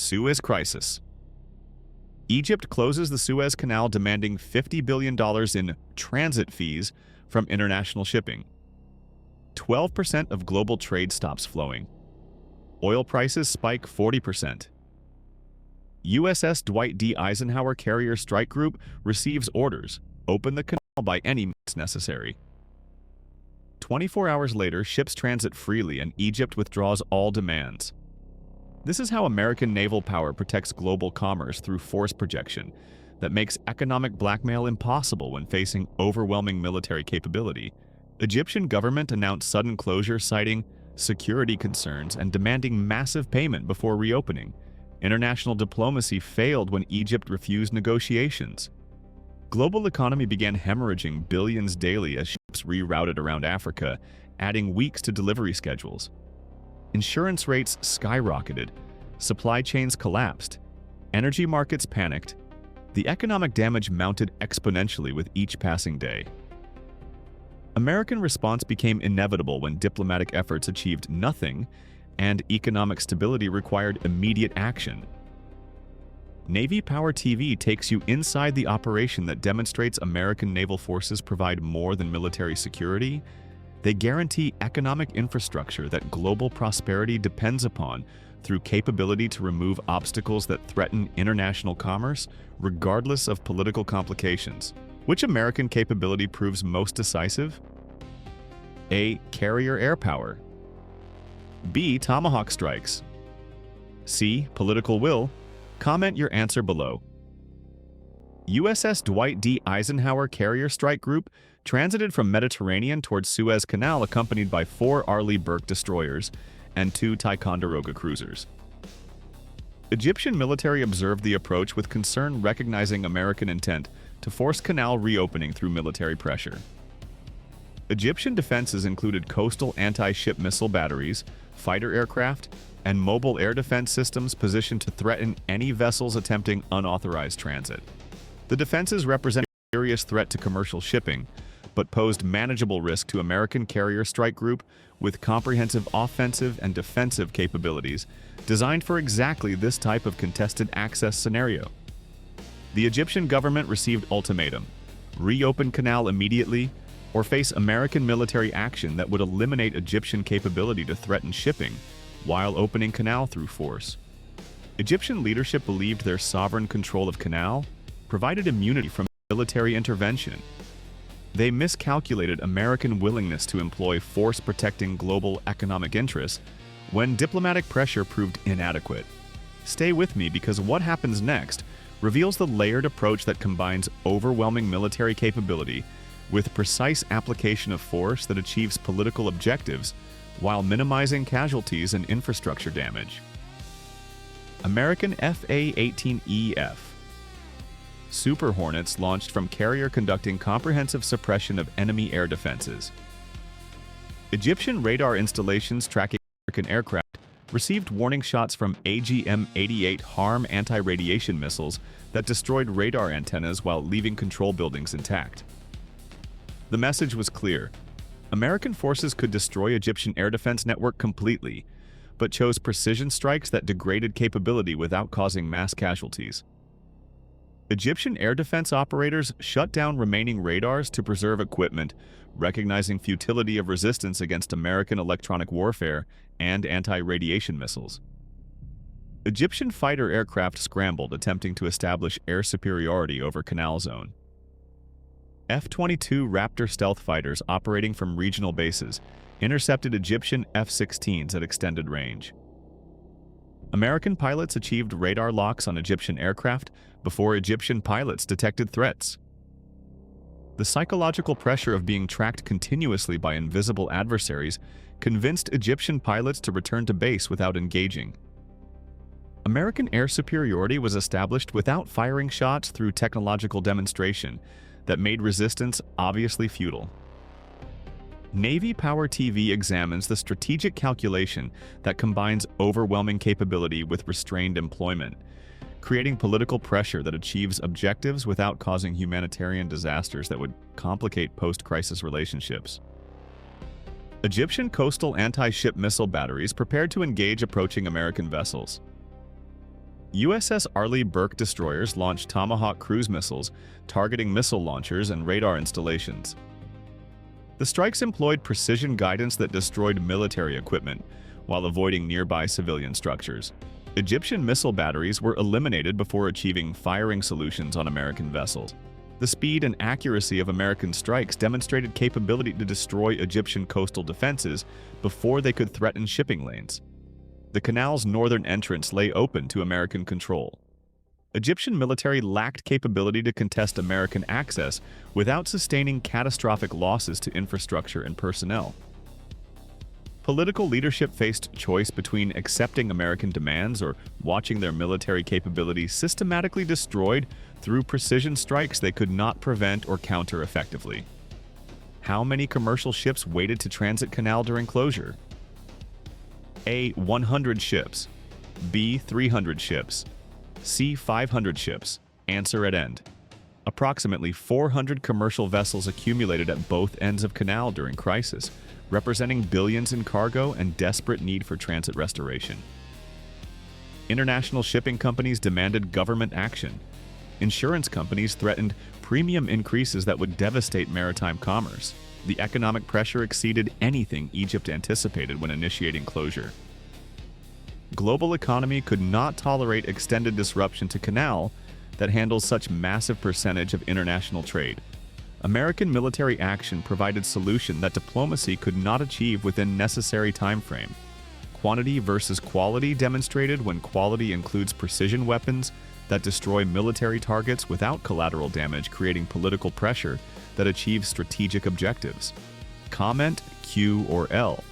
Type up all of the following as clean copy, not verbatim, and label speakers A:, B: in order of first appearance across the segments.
A: Suez Crisis. Egypt closes the Suez Canal, demanding $50 billion in transit fees from international shipping. 12% of global trade stops flowing. Oil prices spike 40%. USS Dwight D. Eisenhower carrier strike group receives orders: open the canal by any means necessary. 24 hours later, ships transit freely and Egypt withdraws all demands. This is how American naval power protects global commerce through force projection that makes economic blackmail impossible when facing overwhelming military capability. Egyptian government announced sudden closure, citing security concerns and demanding massive payment before reopening. International diplomacy failed when Egypt refused negotiations. Global economy began hemorrhaging billions daily as ships rerouted around Africa, adding weeks to delivery schedules. Insurance rates skyrocketed, supply chains collapsed, energy markets panicked. The economic damage mounted exponentially with each passing day. American response became inevitable when diplomatic efforts achieved nothing and economic stability required immediate action. Navy Power TV takes you inside the operation that demonstrates American naval forces provide more than military security. They guarantee economic infrastructure that global prosperity depends upon through capability to remove obstacles that threaten international commerce, regardless of political complications. Which American capability proves most decisive? A. Carrier air power. B. Tomahawk strikes. C. Political will. Comment your answer below. USS Dwight D. Eisenhower carrier strike group transited from Mediterranean towards Suez Canal accompanied by 4 Arleigh Burke destroyers and 2 Ticonderoga cruisers. Egyptian military observed the approach with concern, recognizing American intent to force canal reopening through military pressure. Egyptian defenses included coastal anti-ship missile batteries, fighter aircraft, and mobile air defense systems positioned to threaten any vessels attempting unauthorized transit. The defenses represented a serious threat to commercial shipping, but posed manageable risk to American carrier strike group with comprehensive offensive and defensive capabilities designed for exactly this type of contested access scenario. The Egyptian government received ultimatum: reopen canal immediately or face American military action that would eliminate Egyptian capability to threaten shipping while opening canal through force. Egyptian leadership believed their sovereign control of canal provided immunity from military intervention. They miscalculated American willingness to employ force protecting global economic interests when diplomatic pressure proved inadequate. Stay with me, because what happens next reveals the layered approach that combines overwhelming military capability with precise application of force that achieves political objectives while minimizing casualties and infrastructure damage. American FA-18EF. Super Hornets launched from carrier conducting comprehensive suppression of enemy air defenses. Egyptian radar installations tracking American aircraft received warning shots from AGM-88 HARM anti-radiation missiles that destroyed radar antennas while leaving control buildings intact. The message was clear: American forces could destroy Egyptian air defense network completely, but chose precision strikes that degraded capability without causing mass casualties. Egyptian air defense operators shut down remaining radars to preserve equipment, recognizing futility of resistance against American electronic warfare and anti-radiation missiles. Egyptian fighter aircraft scrambled, attempting to establish air superiority over Canal Zone. F-22 Raptor stealth fighters operating from regional bases intercepted Egyptian F-16s at extended range. American pilots achieved radar locks on Egyptian aircraft before Egyptian pilots detected threats. The psychological pressure of being tracked continuously by invisible adversaries convinced Egyptian pilots to return to base without engaging. American air superiority was established without firing shots through technological demonstration that made resistance obviously futile. Navy Power TV examines the strategic calculation that combines overwhelming capability with restrained employment, creating political pressure that achieves objectives without causing humanitarian disasters that would complicate post-crisis relationships. Egyptian coastal anti-ship missile batteries prepared to engage approaching American vessels. USS Arleigh Burke destroyers launched Tomahawk cruise missiles, targeting missile launchers and radar installations. The strikes employed precision guidance that destroyed military equipment while avoiding nearby civilian structures. Egyptian missile batteries were eliminated before achieving firing solutions on American vessels. The speed and accuracy of American strikes demonstrated capability to destroy Egyptian coastal defenses before they could threaten shipping lanes. The canal's northern entrance lay open to American control. Egyptian military lacked capability to contest American access without sustaining catastrophic losses to infrastructure and personnel. Political leadership faced choice between accepting American demands or watching their military capability systematically destroyed through precision strikes they could not prevent or counter effectively. How many commercial ships waited to transit canal during closure? A. 100 ships. B. 300 ships. C. 500 ships. Answer at end. Approximately 400 commercial vessels accumulated at both ends of canal during crisis, representing billions in cargo and desperate need for transit restoration. International shipping companies demanded government action. Insurance companies threatened premium increases that would devastate maritime commerce. The economic pressure exceeded anything Egypt anticipated when initiating closure. Global economy could not tolerate extended disruption to canal that handles such massive percentage of international trade. American military action provided solution that diplomacy could not achieve within necessary time frame. Quantity versus quality demonstrated when quality includes precision weapons that destroy military targets without collateral damage, creating political pressure that achieves strategic objectives. Comment Q or L.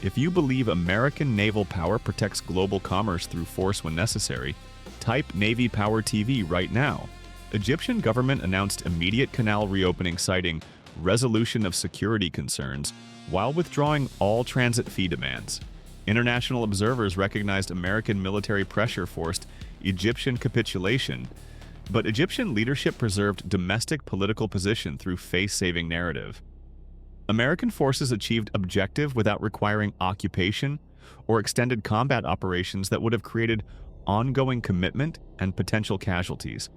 A: If you believe American naval power protects global commerce through force when necessary, type Navy Power TV right now. Egyptian government announced immediate canal reopening, citing resolution of security concerns while withdrawing all transit fee demands. International observers recognized American military pressure forced Egyptian capitulation, but Egyptian leadership preserved domestic political position through face-saving narrative. American forces achieved objective without requiring occupation or extended combat operations that would have created ongoing commitment and potential casualties.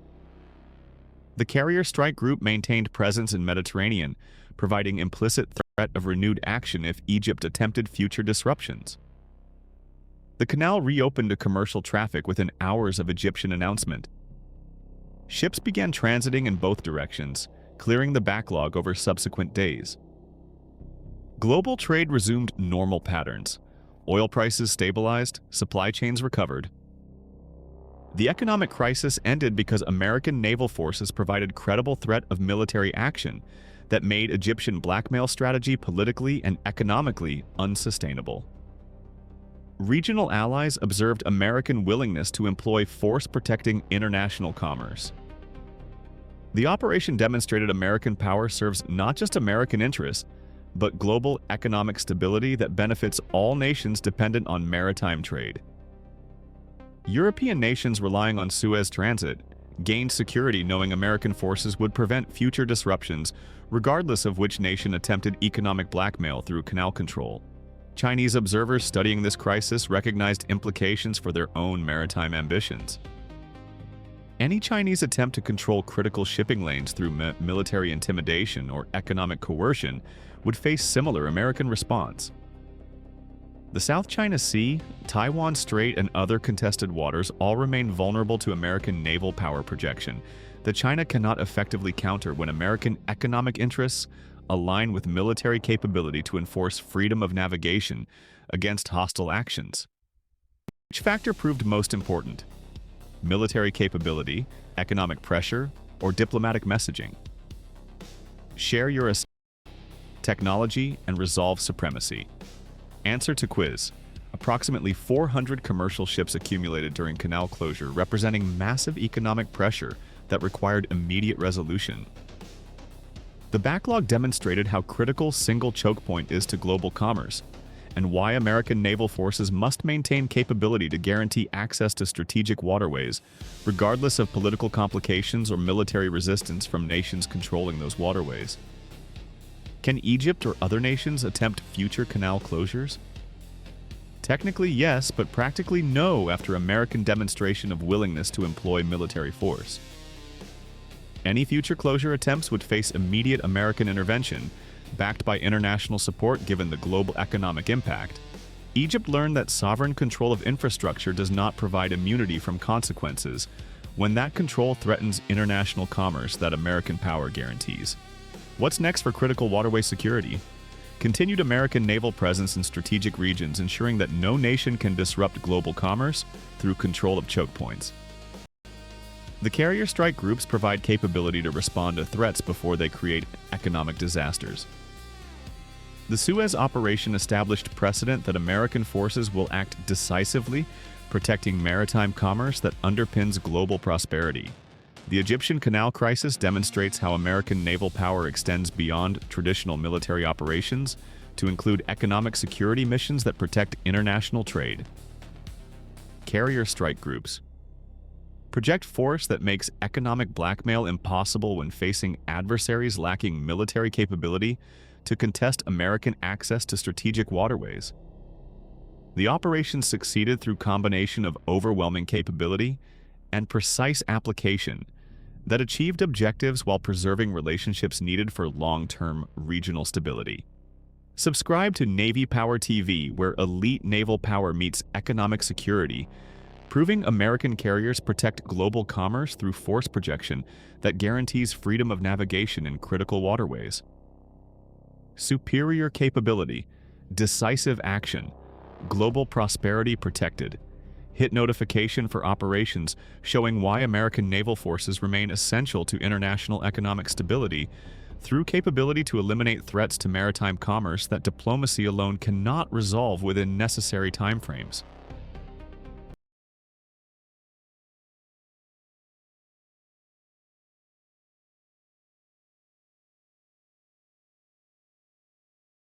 A: The carrier strike group maintained presence in Mediterranean, providing implicit threat of renewed action if Egypt attempted future disruptions. The canal reopened to commercial traffic within hours of Egyptian announcement. Ships began transiting in both directions, clearing the backlog over subsequent days. Global trade resumed normal patterns. Oil prices stabilized, supply chains recovered. The economic crisis ended because American naval forces provided credible threat of military action that made Egyptian blackmail strategy politically and economically unsustainable. Regional allies observed American willingness to employ force protecting international commerce. The operation demonstrated American power serves not just American interests, but global economic stability that benefits all nations dependent on maritime trade. European nations relying on Suez transit gained security knowing American forces would prevent future disruptions regardless of which nation attempted economic blackmail through canal control. Chinese observers studying this crisis recognized implications for their own maritime ambitions. Any Chinese attempt to control critical shipping lanes through military intimidation or economic coercion would face similar American response. The South China Sea, Taiwan Strait, and other contested waters all remain vulnerable to American naval power projection that China cannot effectively counter when American economic interests align with military capability to enforce freedom of navigation against hostile actions. Which factor proved most important? Military capability, economic pressure, or diplomatic messaging? Share your technology and resolve supremacy. Answer to quiz. Approximately 400 commercial ships accumulated during canal closure, representing massive economic pressure that required immediate resolution. The backlog demonstrated how critical single choke point is to global commerce, and why American naval forces must maintain capability to guarantee access to strategic waterways, regardless of political complications or military resistance from nations controlling those waterways. Can Egypt or other nations attempt future canal closures? Technically, yes, but practically no after American demonstration of willingness to employ military force. Any future closure attempts would face immediate American intervention, backed by international support given the global economic impact. Egypt learned that sovereign control of infrastructure does not provide immunity from consequences when that control threatens international commerce that American power guarantees. What's next for critical waterway security? Continued American naval presence in strategic regions, ensuring that no nation can disrupt global commerce through control of choke points. The carrier strike groups provide capability to respond to threats before they create economic disasters. The Suez operation established precedent that American forces will act decisively, protecting maritime commerce that underpins global prosperity. The Egyptian Canal crisis demonstrates how American naval power extends beyond traditional military operations to include economic security missions that protect international trade. Carrier strike groups project force that makes economic blackmail impossible when facing adversaries lacking military capability to contest American access to strategic waterways. The operation succeeded through combination of overwhelming capability and precise application that achieved objectives while preserving relationships needed for long-term regional stability. Subscribe to Navy Power TV, where elite naval power meets economic security, proving American carriers protect global commerce through force projection that guarantees freedom of navigation in critical waterways. Superior capability, decisive action, global prosperity protected. Hit notification for operations showing why American naval forces remain essential to international economic stability through capability to eliminate threats to maritime commerce that diplomacy alone cannot resolve within necessary timeframes.